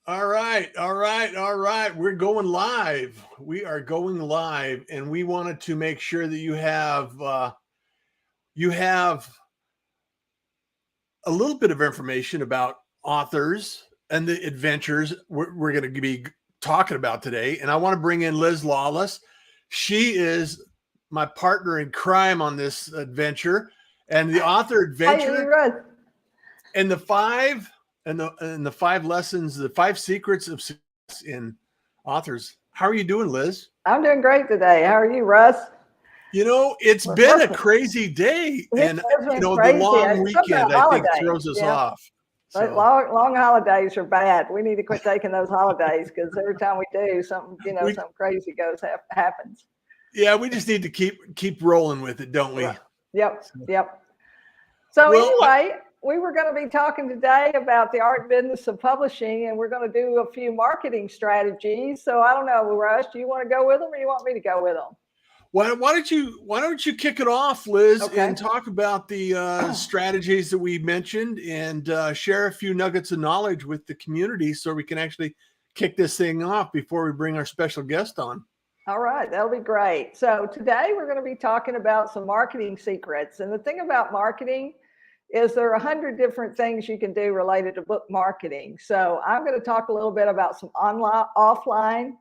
All right, all right, all right. We're going live. We are going live, and we wanted to make sure that you have a little bit of information about authors and the adventures we're going to be talking about today. And I want to bring in Liz Lawless. She is my partner in crime on this adventure, and the author adventure and the five lessons, the five secrets of success in authors. How are you doing, Liz? I'm doing great today. How are you, Russ? You know, it's been a crazy day, and the long weekend I think throws us off. So. Long holidays are bad. We need to quit taking those holidays because every time we do, something something crazy happens. Yeah, we just need to keep rolling with it, don't we? Yep. So anyway, we were going to be talking today about the art business of publishing, and we're going to do a few marketing strategies. So I don't know, Russ, do you want to go with them, or you want me to go with them? Why don't you kick it off, Liz, and talk about the strategies that we mentioned, and share a few nuggets of knowledge with the community so we can actually kick this thing off before we bring our special guest on. All right, that'll be great. So today we're going to be talking about some marketing secrets. And the thing about marketing is there are 100 different things you can do related to book marketing. So I'm going to talk a little bit about some offline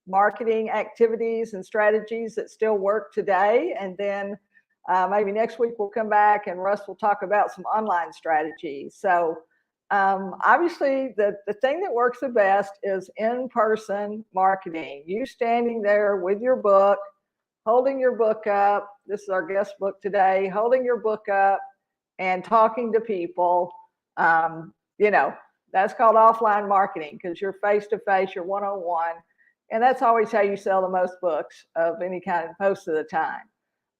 marketing activities and strategies that still work today. And then maybe next week we'll come back and Russ will talk about some online strategies. So obviously the thing that works the best is in-person marketing. You standing there with your book, holding your book up. This is our guest book today, holding your book up and talking to people. That's called offline marketing because you're face-to-face, you're one-on-one. And that's always how you sell the most books of any kind most of the time.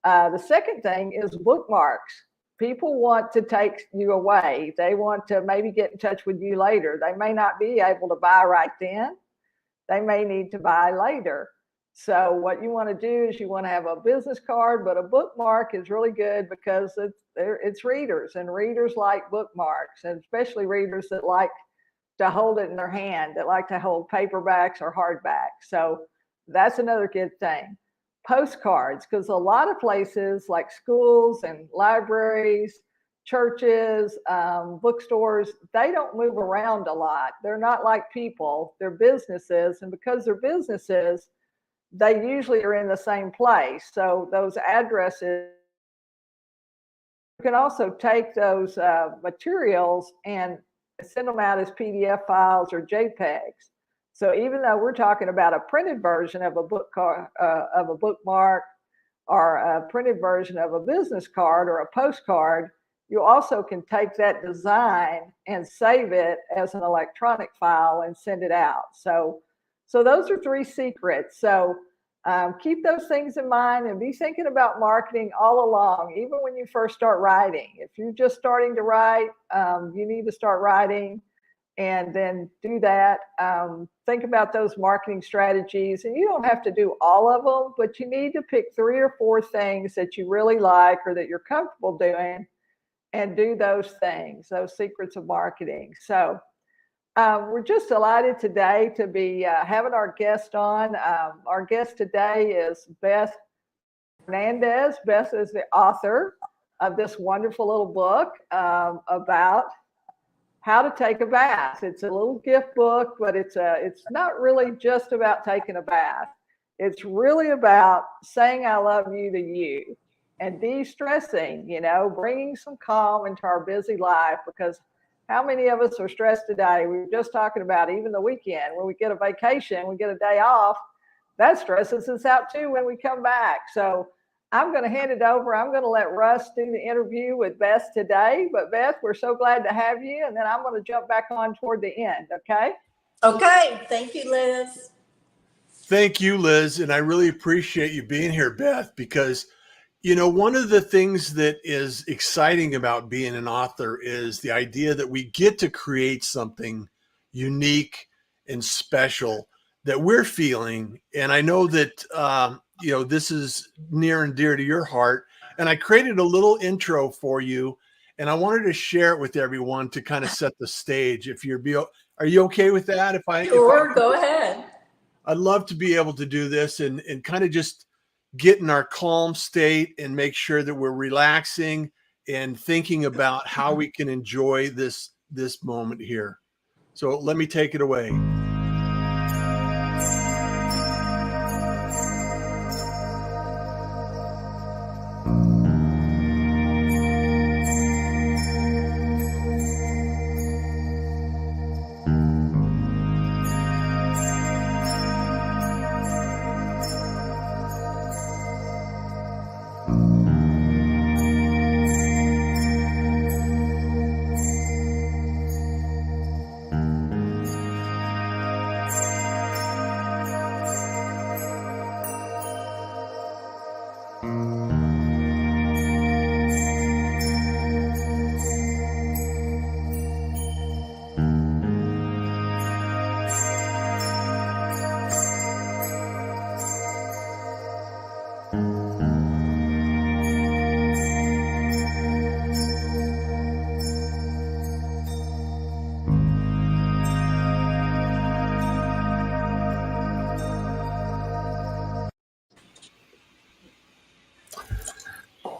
The second thing is bookmarks. People want to take you away. They want to maybe get in touch with you later. They may not be able to buy right then. They may need to buy later. So what you want to do is you want to have a business card, but a bookmark is really good because it's readers, and readers like bookmarks, and especially readers that like to hold it in their hand, that like to hold paperbacks or hardbacks. So that's another good thing. Postcards, because a lot of places like schools and libraries, churches, bookstores, they don't move around a lot. They're not like people, they're businesses. And because they're businesses, they usually are in the same place. So those addresses, you can also take those materials and send them out as PDF files or JPEGs. So even though we're talking about a printed version of a bookmark or a printed version of a business card or a postcard, you also can take that design and save it as an electronic file and send it out. So those are three secrets. So keep those things in mind and be thinking about marketing all along, even when you first start writing. If you're just starting to write, you need to start writing and then do that. Think about those marketing strategies, and you don't have to do all of them, but you need to pick 3 or 4 things that you really like or that you're comfortable doing and do those things, those secrets of marketing. So we're just delighted today to be having our guest on. Our guest today is Beth Hernandez. Beth is the author of this wonderful little book about how to take a bath. It's a little gift book, but it's not really just about taking a bath. It's really about saying I love you to you and de-stressing, bringing some calm into our busy life, because how many of us are stressed today? We were just talking about even the weekend. When we get a vacation, we get a day off, that stresses us out too when we come back. So I'm going to hand it over. I'm going to let Russ do the interview with Beth today. But Beth, we're so glad to have you. And then I'm going to jump back on toward the end. Okay? Okay. Thank you, Liz. Thank you, Liz. And I really appreciate you being here, Beth, because one of the things that is exciting about being an author is the idea that we get to create something unique and special that we're feeling. And I know that, this is near and dear to your heart. And I created a little intro for you. and I wanted to share it with everyone to kind of set the stage. Are you okay with that? Sure, go ahead. I'd love to be able to do this and kind of just get in our calm state and make sure that we're relaxing and thinking about how we can enjoy this moment here. So let me take it away.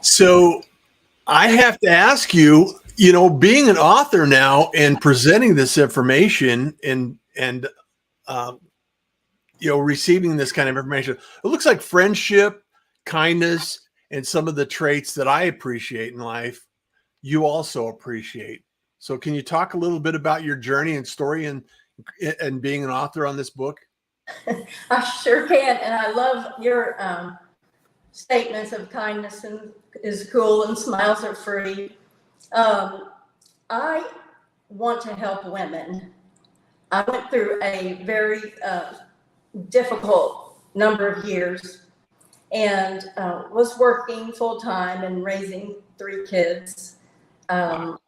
So I have to ask you, being an author now and presenting this information and receiving this kind of information, it looks like friendship, kindness, and some of the traits that I appreciate in life, you also appreciate. So can you talk a little bit about your journey and story and being an author on this book? I sure can. And I love your statements of kindness and is cool and smiles are free. I want to help women. I went through a very difficult number of years and was working full time and raising 3 kids. And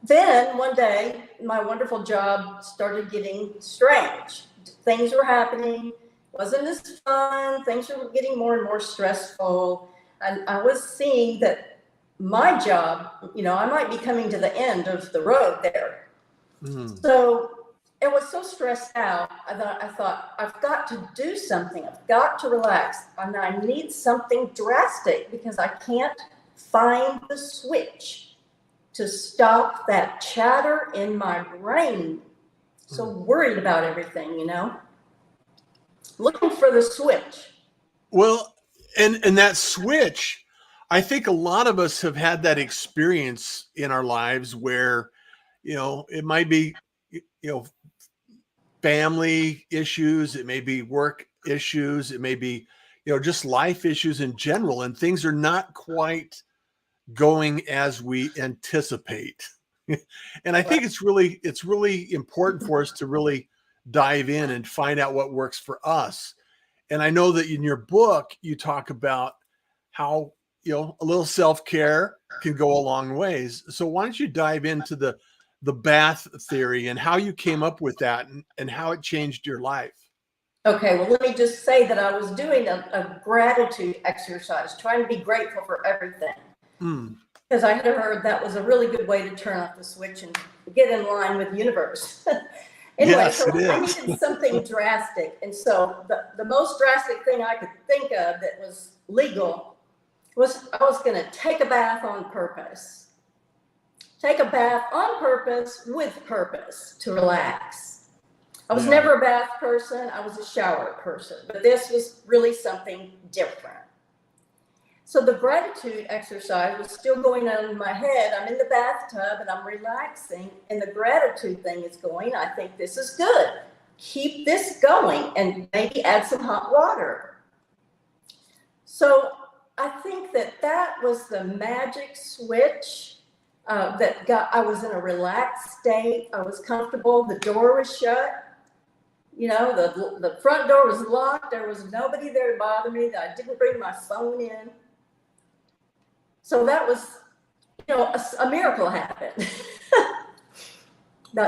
then one day, my wonderful job started getting strange. Things were happening, wasn't as fun. Things were getting more and more stressful. And I was seeing that my job, I might be coming to the end of the road there. So it was so stressed out. I thought, I've got to do something. I've got to relax. And I need something drastic because I can't find the switch to stop that chatter in my brain. So worried about everything, looking for the switch. Well, and that switch, I think a lot of us have had that experience in our lives where, it might be, family issues, it may be work issues, it may be, just life issues in general, and things are not quite going as we anticipate. And I think it's really important for us to really dive in and find out what works for us. And I know that in your book, you talk about how, a little self-care can go a long ways. So why don't you dive into the bath theory and how you came up with that and how it changed your life? Okay, well, let me just say that I was doing a gratitude exercise, trying to be grateful for everything. Because I had heard that was a really good way to turn off the switch and get in line with the universe. Anyway, yes, so I is. needed something drastic. And so the most drastic thing I could think of that was legal was I was going to take a bath on purpose. Take a bath on purpose with purpose to relax. I was never a bath person. I was a shower person. But this was really something different. So the gratitude exercise was still going on in my head. I'm in the bathtub and I'm relaxing and the gratitude thing is going. I think this is good. Keep this going and maybe add some hot water. So I think that was the magic switch I was in a relaxed state. I was comfortable. The door was shut. The front door was locked. There was nobody there to bother me. I didn't bring my phone in. So that was, a miracle happened.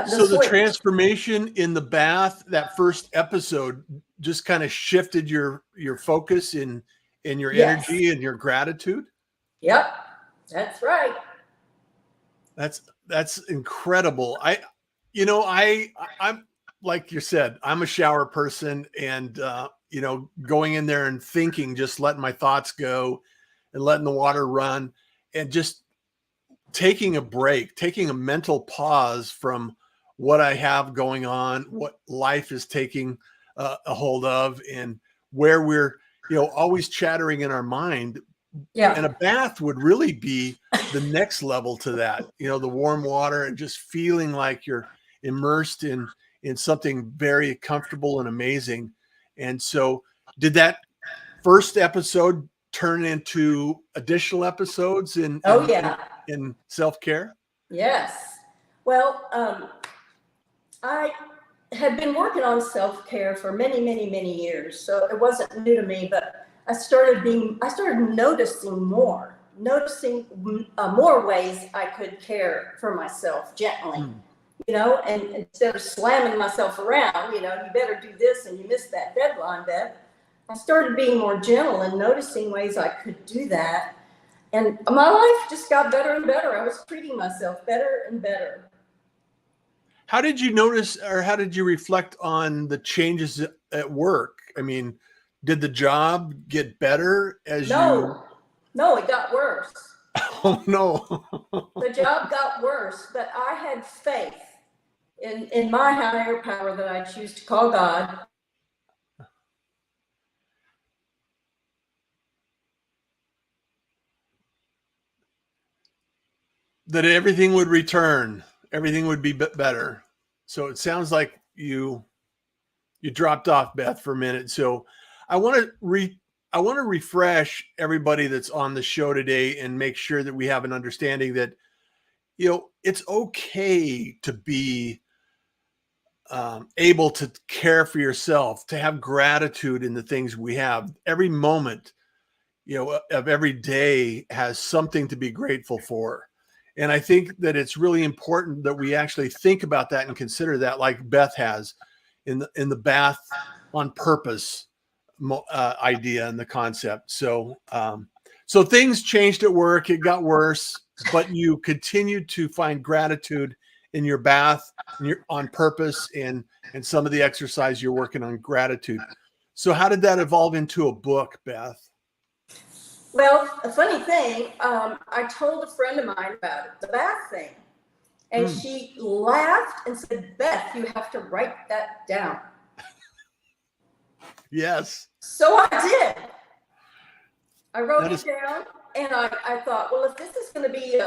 So the transformation in the bath, that first episode, just kind of shifted your focus in your energy and your gratitude? Yep. That's right. That's incredible. I'm like you said, I'm a shower person, and going in there and thinking, just letting my thoughts go and letting the water run, and just taking a break, taking a mental pause from what I have going on, what life is taking a hold of, and where we're, always chattering in our mind. Yeah. And a bath would really be the next level to that, the warm water and just feeling like you're immersed in something very comfortable and amazing. And so did that first episode turn into additional episodes Oh, yeah. in self-care? Yes. Well, I had been working on self-care for many, many, many years. So it wasn't new to me, but I started noticing more ways I could care for myself gently, and instead of slamming myself around, you better do this and you missed that deadline, Beth. I started being more gentle and noticing ways I could do that. And my life just got better and better. I was treating myself better and better. How did you notice, or how did you reflect on the changes at work? I mean, did the job get better as you? No, it got worse. Oh, no. The job got worse, but I had faith in my higher power that I choose to call God. That everything would return, everything would be better. So it sounds like you dropped off, Beth, for a minute. So I want to refresh everybody that's on the show today and make sure that we have an understanding that it's okay to be able to care for yourself, to have gratitude in the things we have. Every moment of every day has something to be grateful for. And I think that it's really important that we actually think about that and consider that, like Beth has in the bath on purpose idea and the concept. So things changed at work. It got worse, but you continued to find gratitude in your bath, and you're on purpose, and some of the exercise you're working on gratitude. So how did that evolve into a book, Beth? Well, a funny thing, I told a friend of mine about it, the bath thing. And she laughed and said, Beth, you have to write that down. Yes. So I did. I wrote it down, and I thought, well, if this is going to be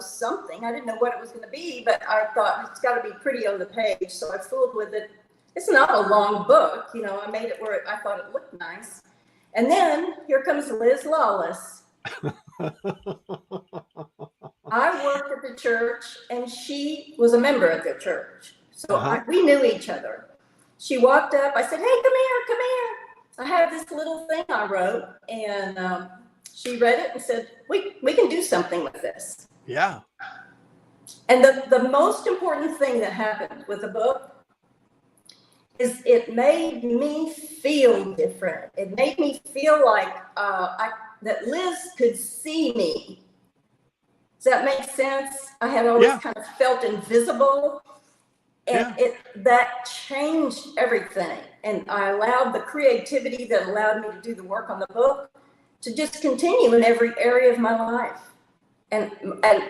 something, I didn't know what it was going to be, but I thought it's got to be pretty on the page. So I fooled with it. It's not a long book. I made it where I thought it looked nice. And then here comes Liz Lawless. I worked at the church, and she was a member of the church. So we knew each other. She walked up. I said, hey, come here. I have this little thing I wrote. And she read it and said, we can do something with this. Yeah. And the most important thing that happened with the book is it made me feel different. It made me feel like that Liz could see me. Does that make sense? I had always kind of felt invisible, and that changed everything. And I allowed the creativity that allowed me to do the work on the book to just continue in every area of my life. And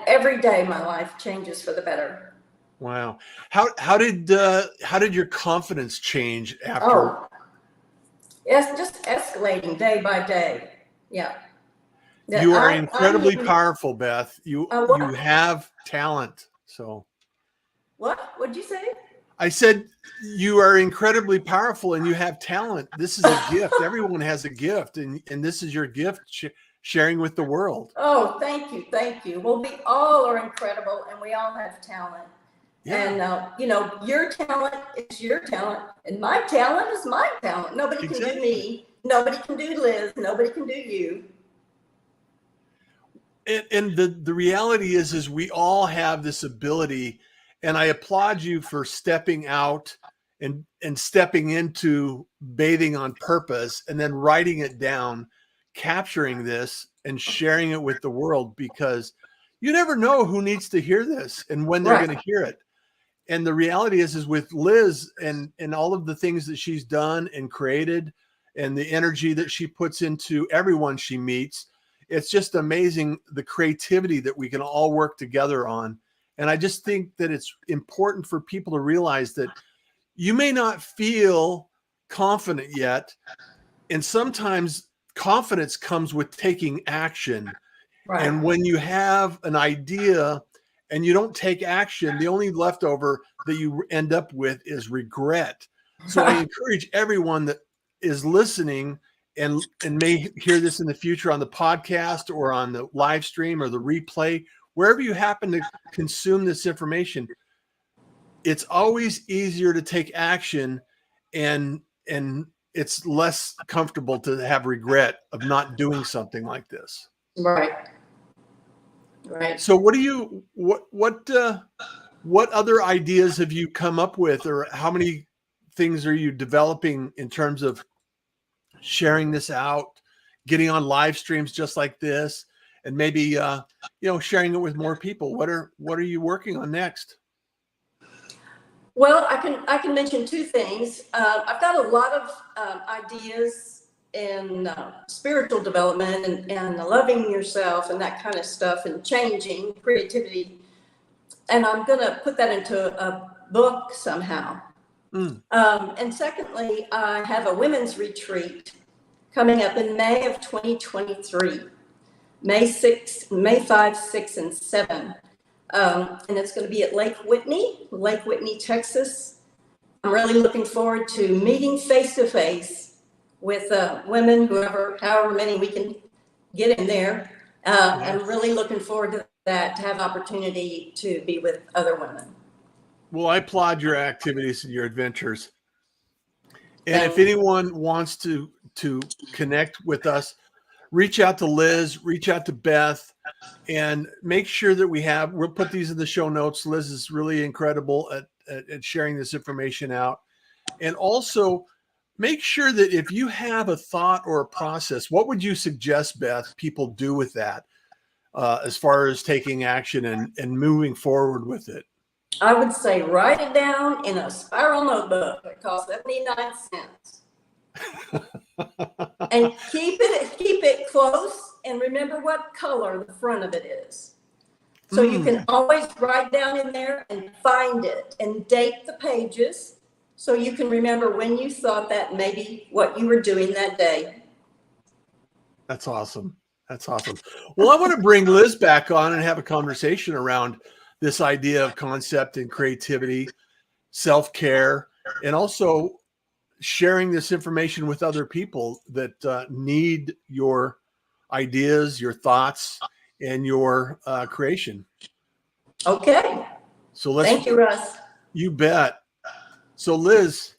every day my life changes for the better. Wow. How did your confidence change after? Oh, it's just escalating day by day. Yeah. You are incredibly powerful, Beth. You have talent. So. What? What'd you say? I said you are incredibly powerful and you have talent. This is a gift. Everyone has a gift, and this is your gift, sharing with the world. Oh, thank you. Well, we all are incredible, and we all have talent. Yeah. And, your talent is your talent, and my talent is my talent. Nobody can do me. Nobody can do Liz. Nobody can do you. And the reality is we all have this ability, and I applaud you for stepping out and stepping into bathing on purpose and then writing it down, capturing this and sharing it with the world, because you never know who needs to hear this and when they're going to hear it. And the reality is with Liz and all of the things that she's done and created and the energy that she puts into everyone she meets, it's just amazing the creativity that we can all work together on. And I just think that it's important for people to realize that you may not feel confident yet. And sometimes confidence comes with taking action. Right. And when you have an idea and you don't take action, the only leftover that you end up with is regret. So I encourage everyone that is listening and may hear this in the future on the podcast or on the live stream or the replay, wherever you happen to consume this information, it's always easier to take action, and it's less comfortable to have regret of not doing something like this. Right. Right. So what other ideas have you come up with, or how many things are you developing in terms of sharing this out, getting on live streams just like this, and maybe sharing it with more people? What are you working on next? Well, I can mention two things. I've got a lot of ideas in spiritual development and loving yourself and that kind of stuff, and changing creativity. And I'm going to put that into a book somehow. And secondly, I have a women's retreat coming up in May of 2023, May 5, 6, and 7. And it's going to be at Lake Whitney, Texas. I'm really looking forward to meeting face to face with women, however many we can get in there. I'm really looking forward to that, to have opportunity to be with other women. Well, I applaud your activities and your adventures. And if anyone wants to connect with us, reach out to Liz, reach out to Beth, and make sure that we'll put these in the show notes. Liz is really incredible at sharing this information out. And also make sure that if you have a thought or a process, what would you suggest, Beth, people do with that as far as taking action and moving forward with it? I would say write it down in a spiral notebook. It costs 79 cents. And keep it close, and remember what color the front of it is. So you can always write down in there and find it and date the pages, so you can remember when you thought that, maybe what you were doing that day. That's awesome. That's awesome. Well, I want to bring Liz back on and have a conversation around this idea of concept and creativity, self-care, and also sharing this information with other people that need your ideas, your thoughts, and your creation. Okay. So thank you, Russ. You bet. So Liz,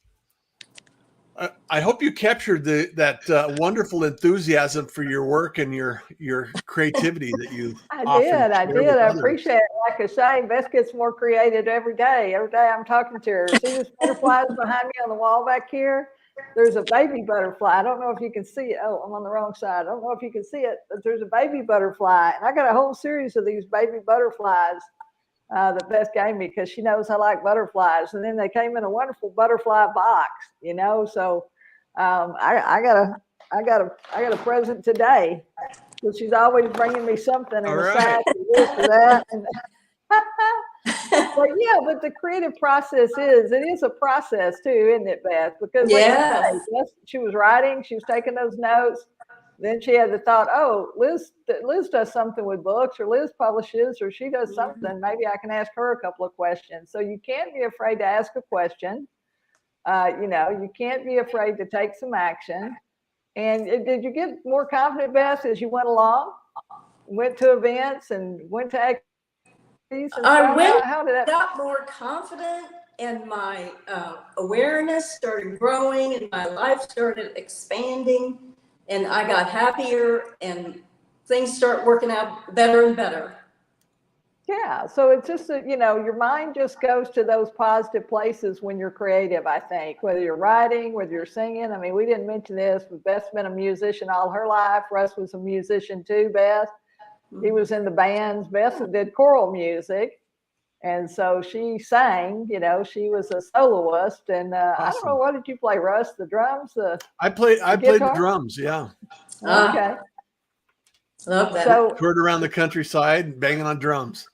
I hope you captured that wonderful enthusiasm for your work and your creativity that you. I did. I appreciate it. Like I say, Beth gets more creative every day. Every day I'm talking to her. See these butterflies behind me on the wall back here? There's a baby butterfly. I don't know if you can see it. Oh, I'm on the wrong side. I don't know if you can see it, but there's a baby butterfly. And I got a whole series of these baby butterflies that Beth gave me, because she knows I like butterflies. And then they came in a wonderful butterfly box, so I got a present today. So she's always bringing me something, and a sack and this or that. And but the creative process is a process too, isn't it, Beth? Because she was writing, she was taking those notes. Then she had the thought, oh, Liz does something with books, or Liz publishes, or she does something. Maybe I can ask her a couple of questions. So you can't be afraid to ask a question. You can't be afraid to take some action. And did you get more confident, Beth, as you went along? Went to events and went to activities? Got more confident, and my awareness started growing, and my life started expanding, and I got happier, and things start working out better and better. Yeah, so it's just that, your mind just goes to those positive places when you're creative, I think, whether you're writing, whether you're singing. I mean, we didn't mention this, but Beth's been a musician all her life. Russ was a musician too, Beth. He was in the bands. Beth did choral music. And so she sang, she was a soloist. And I don't know, what did you play, Russ? The drums? I played the drums, yeah. Okay. Love that. So toured around the countryside banging on drums.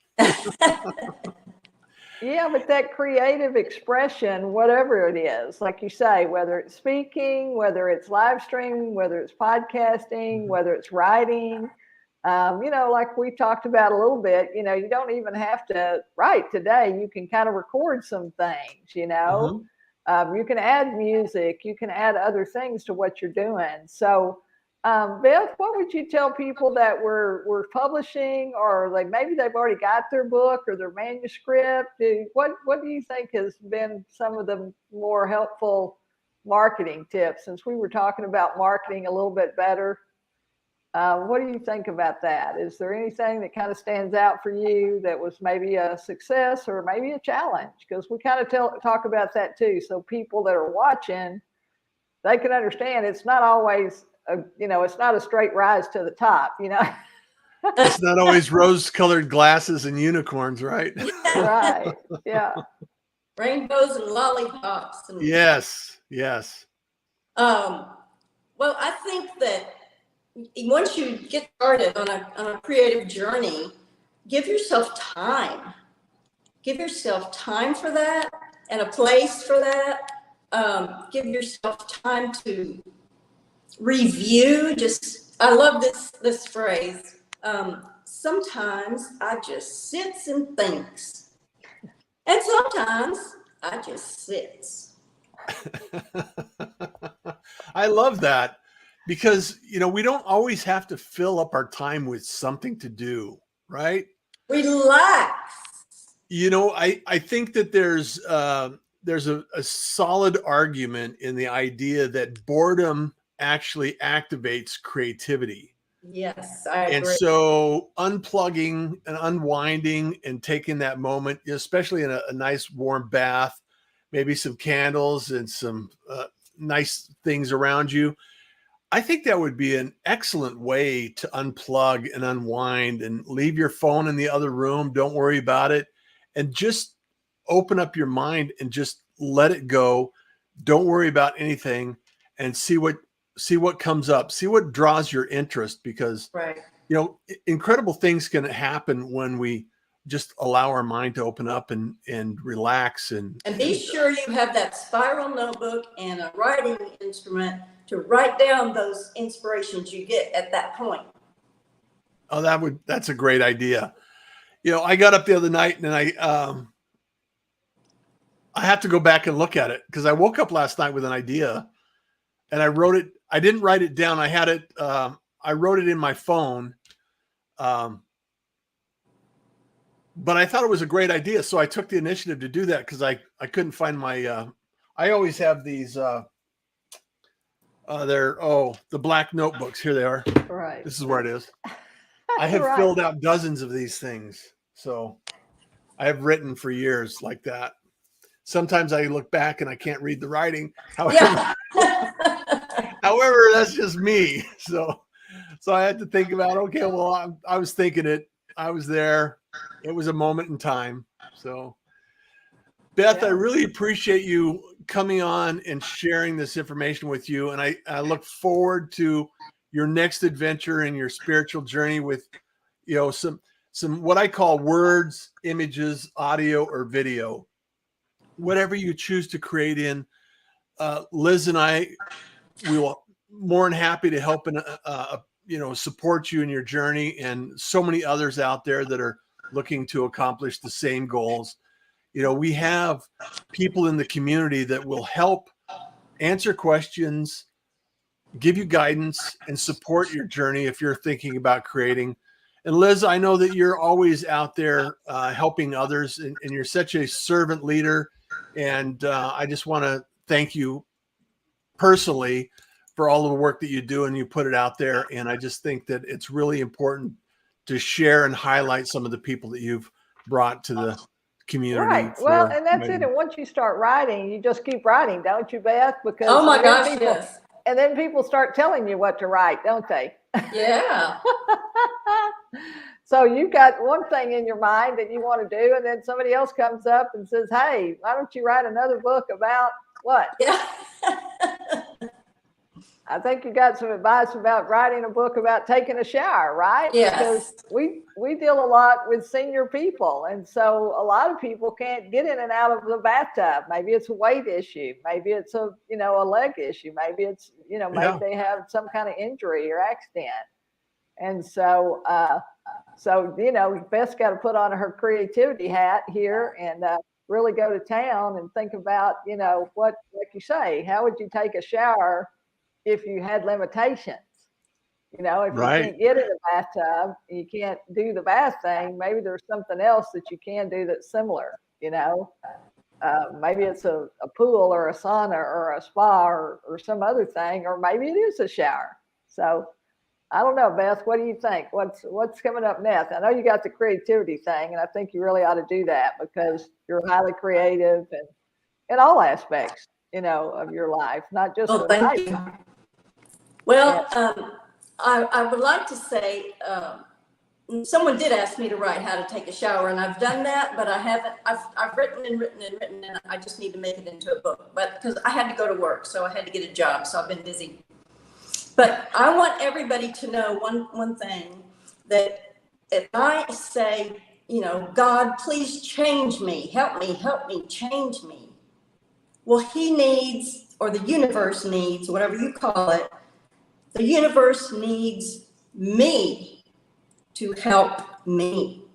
Yeah, but that creative expression, whatever it is, like you say, whether it's speaking, whether it's live streaming, whether it's podcasting, whether it's writing, like we talked about a little bit, you don't even have to write today. You can kind of record some things, you can add music, you can add other things to what you're doing. So, Beth, what would you tell people that were publishing, or like maybe they've already got their book or their manuscript? What do you think has been some of the more helpful marketing tips? Since we were talking about marketing a little bit better, what do you think about that? Is there anything that kind of stands out for you that was maybe a success or maybe a challenge? Because we kind of talk about that too, so people that are watching, they can understand it's not always it's not a straight rise to the top, It's not always rose-colored glasses and unicorns, right? Right. Yeah. Rainbows and lollipops. And, Yes. Well, I think that once you get started on a creative journey, give yourself time. Give yourself time for that and a place for that. Give yourself time to review. I love this phrase. Sometimes I just sits and thinks, and sometimes I just sits. I love that, because we don't always have to fill up our time with something to do, right? Relax. I think that there's a solid argument in the idea that boredom actually activates creativity. Yes, I agree. And so unplugging and unwinding and taking that moment, especially in a nice warm bath, maybe some candles and some nice things around you, I think that would be an excellent way to unplug and unwind and leave your phone in the other room. Don't worry about it. And just open up your mind and just let it go. Don't worry about anything, and see what comes up, see what draws your interest, because right. Incredible things can happen when we just allow our mind to open up and relax. And be sure you have that spiral notebook and a writing instrument to write down those inspirations you get at that point. Oh, that's a great idea. I got up the other night and I have to go back and look at it, because I woke up last night with an idea and I wrote it. I didn't write it down. I had it. I wrote it in my phone. But I thought it was a great idea. So I took the initiative to do that, because I couldn't find my, I always have these, the black notebooks. Here they are. Right. This is where it is. I have filled out dozens of these things. So I have written for years like that. Sometimes I look back and I can't read the writing. However, that's just me. So I had to think about, okay, well, I was thinking it. I was there. It was a moment in time. So, Beth, I really appreciate you coming on and sharing this information with you. And I look forward to your next adventure in your spiritual journey with, some what I call words, images, audio, or video. Whatever you choose to create in, Liz and I, we will more than happy to help and support you in your journey, and so many others out there that are looking to accomplish the same goals. We have people in the community that will help answer questions, give you guidance, and support your journey if you're thinking about creating. And Liz, I know that you're always out there helping others, and you're such a servant leader. And I just want to thank you personally for all of the work that you do, and you put it out there. And I just think that it's really important to share and highlight some of the people that you've brought to the community. Right. Well, and that's it. And once you start writing, you just keep writing, don't you, Beth? Because oh my gosh, yes. And then people start telling you what to write, don't they? Yeah. So you've got one thing in your mind that you want to do, and then somebody else comes up and says, hey, why don't you write another book about what? Yeah. I think you got some advice about writing a book about taking a shower, right? Yes. Because we deal a lot with senior people. And so a lot of people can't get in and out of the bathtub. Maybe it's a weight issue. Maybe it's a leg issue. Maybe it's, maybe they have some kind of injury or accident. And so, Beth's got to put on her creativity hat here and really go to town and think about, what, like you say, how would you take a shower if you had limitations? If you can't get in the bathtub, you can't do the bath thing, maybe there's something else that you can do that's similar, maybe it's a pool or a sauna or a spa or some other thing, or maybe it is a shower. So I don't know, Beth, what do you think? What's coming up next? I know you got the creativity thing, and I think you really ought to do that because you're highly creative and in all aspects, of your life, not just with thank you. Well, I would like to say, someone did ask me to write how to take a shower, and I've done that, but I haven't. I've written, and I just need to make it into a book. But because I had to go to work, so I had to get a job, so I've been busy. But I want everybody to know one thing, that if I say, God, please change me, help me, change me. Well, he needs, or the universe needs, whatever you call it, the universe needs me to help me.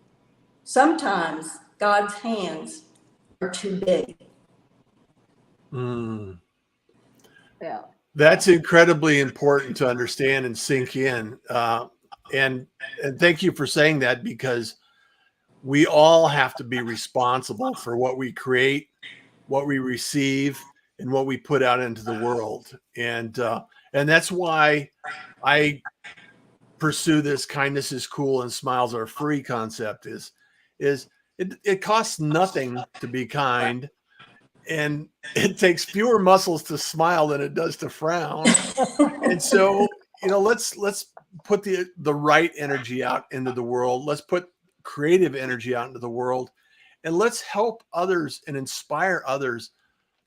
Sometimes God's hands are too big. Yeah. That's incredibly important to understand and sink in. And thank you for saying that, because we all have to be responsible for what we create, what we receive, and what we put out into the world. And that's why I pursue this kindness is cool and smiles are free concept is it costs nothing to be kind, and it takes fewer muscles to smile than it does to frown. And so, let's put the right energy out into the world. Let's put creative energy out into the world, and let's help others and inspire others,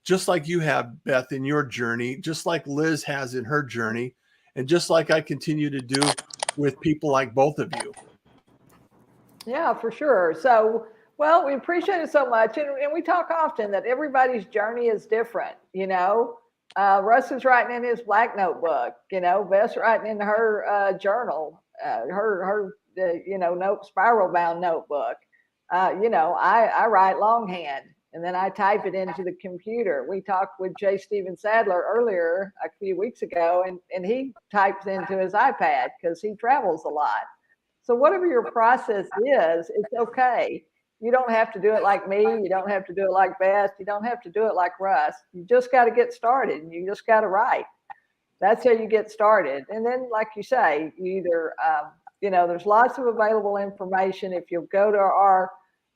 just like you have, Beth, in your journey, just like Liz has in her journey, and just like I continue to do with people like both of you. Yeah, for sure. So, well, we appreciate it so much. And we talk often that everybody's journey is different. Russ is writing in his black notebook, Beth's writing in her journal, her spiral bound notebook. I write longhand, and then I type it into the computer. We talked with J. Stephen Sadler earlier a few weeks ago, and he types into his iPad because he travels a lot. So whatever your process is, it's okay. You don't have to do it like me. You don't have to do it like Beth. You don't have to do it like Russ. You just got to get started, and you just got to write. That's how you get started. And then, like you say, you either, there's lots of available information. If you'll go to our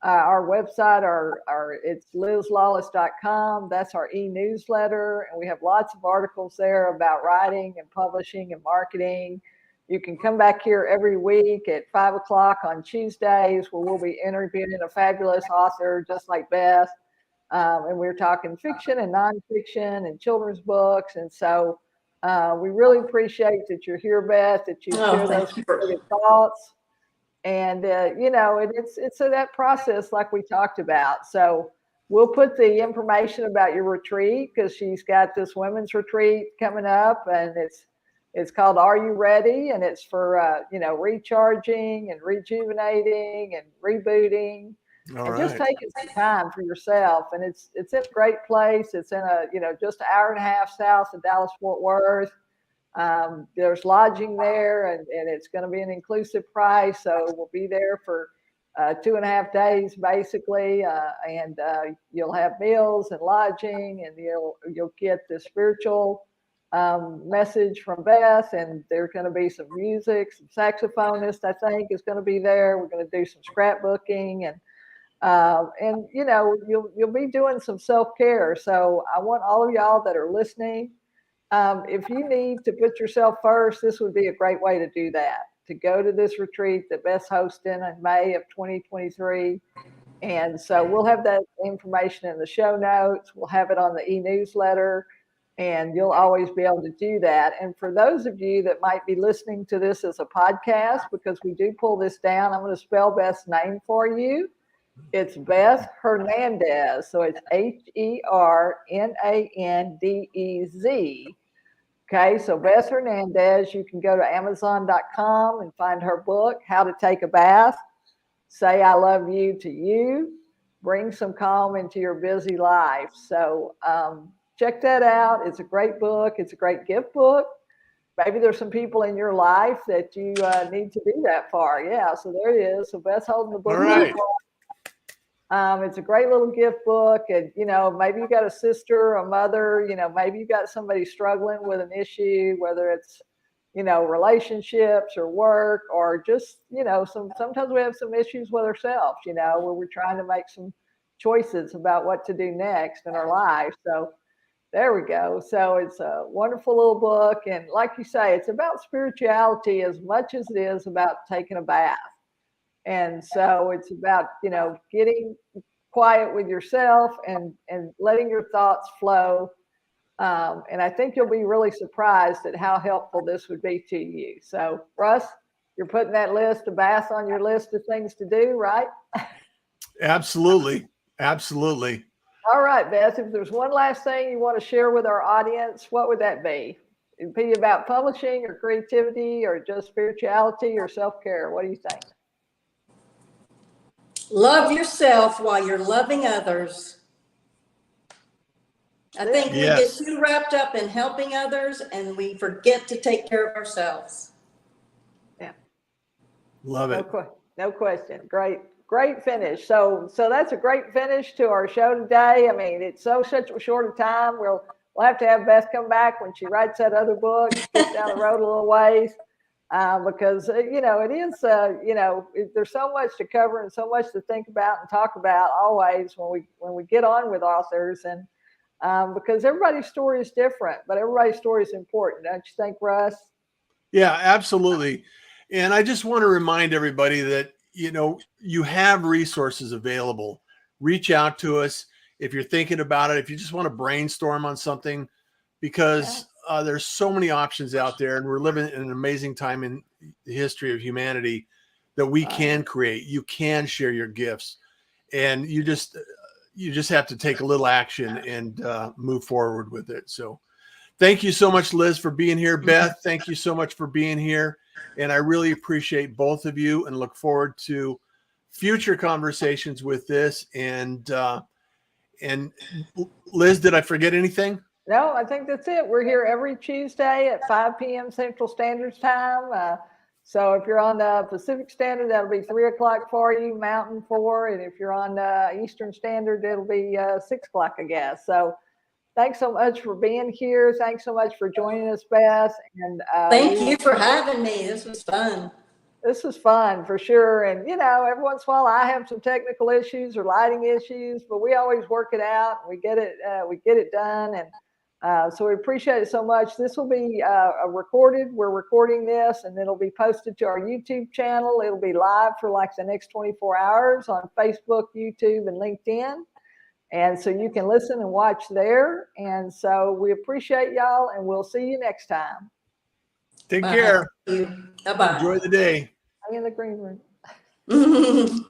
website, or it's lizlawless.com. That's our e-newsletter, and we have lots of articles there about writing and publishing and marketing. You can come back here every week at 5:00 on Tuesdays, where we'll be interviewing a fabulous author just like Beth. And we're talking fiction and nonfiction and children's books. And so we really appreciate that you're here, Beth, that you share those creative thoughts. And, it's that process like we talked about. So we'll put the information about your retreat, because she's got this women's retreat coming up, and it's called Are You Ready? And it's for, recharging and rejuvenating and rebooting. And just taking some time for yourself. And it's in a great place. It's in just an hour and a half south of Dallas-Fort Worth. There's lodging there, and it's going to be an inclusive price. So we'll be there for 2.5 days, basically. And you'll have meals and lodging, and you'll get the spiritual message from Beth, and there's going to be some music, some saxophonist, I think, is going to be there. We're going to do some scrapbooking, and And you'll be doing some self-care. So I want all of y'all that are listening, if you need to put yourself first, this would be a great way to do that. To go to this retreat that Beth's hosting in May of 2023. And so we'll have that information in the show notes. We'll have it on the e-newsletter, and you'll always be able to do that. And for those of you that might be listening to this as a podcast, because we do pull this down, I'm going to spell Beth's name for you. It's Beth Hernandez. So it's Hernandez. Okay, so Beth Hernandez, you can go to Amazon.com and find her book, How to Take a Bath. Say I love you to you. Bring some calm into your busy life. So check that out. It's a great book. It's a great gift book. Maybe there's some people in your life that you need to do that for. Yeah, so there it is. So Beth's holding the book. All right. It's a great little gift book. And, maybe you got a sister, a mother, maybe you got somebody struggling with an issue, whether it's, relationships or work, or just, sometimes we have some issues with ourselves, where we're trying to make some choices about what to do next in our life. So there we go. So it's a wonderful little book. And like you say, it's about spirituality as much as it is about taking a bath. And so it's about, getting quiet with yourself and letting your thoughts flow. And I think you'll be really surprised at how helpful this would be to you. So, Russ, you're putting that list of baths on your list of things to do, right? Absolutely. Absolutely. All right, Beth, if there's one last thing you want to share with our audience, what would that be? It'd be about publishing or creativity or just spirituality or self-care. What do you think? Love yourself while you're loving others. I think we get too wrapped up in helping others and we forget to take care of ourselves. Yeah. Love it. No question. Great finish. So that's a great finish to our show today. I mean, it's such a short time. We'll have to have Beth come back when she writes that other book, gets down the road a little ways. Because, it is, there's so much to cover and so much to think about and talk about always when we get on with authors. And because everybody's story is different, but everybody's story is important. Don't you think, Russ? Yeah, absolutely. And I just want to remind everybody that, you have resources available. Reach out to us if you're thinking about it, if you just want to brainstorm on something, because there's so many options out there, and we're living in an amazing time in the history of humanity that we can create. You can share your gifts, and you just have to take a little action and move forward with it. So thank you so much, Liz, for being here. Beth, thank you so much for being here. And I really appreciate both of you and look forward to future conversations with this. And Liz, did I forget anything? No, I think that's it. We're here every Tuesday at 5 p.m. Central Standard Time. So if you're on the Pacific Standard, that'll be 3 o'clock for you, Mountain 4. And if you're on Eastern Standard, it'll be 6 o'clock, I guess. So thanks so much for being here. Thanks so much for joining us, Beth. And thank you for having me. This was fun. This was fun for sure. And, every once in a while I have some technical issues or lighting issues, but we always work it out. We get it done. And so we appreciate it so much. This will be recorded. We're recording this, and it'll be posted to our YouTube channel. It'll be live for like the next 24 hours on Facebook, YouTube, and LinkedIn. And so you can listen and watch there. And so we appreciate y'all, and we'll see you next time. Take care. Bye-bye. Enjoy the day. I'm in the green room.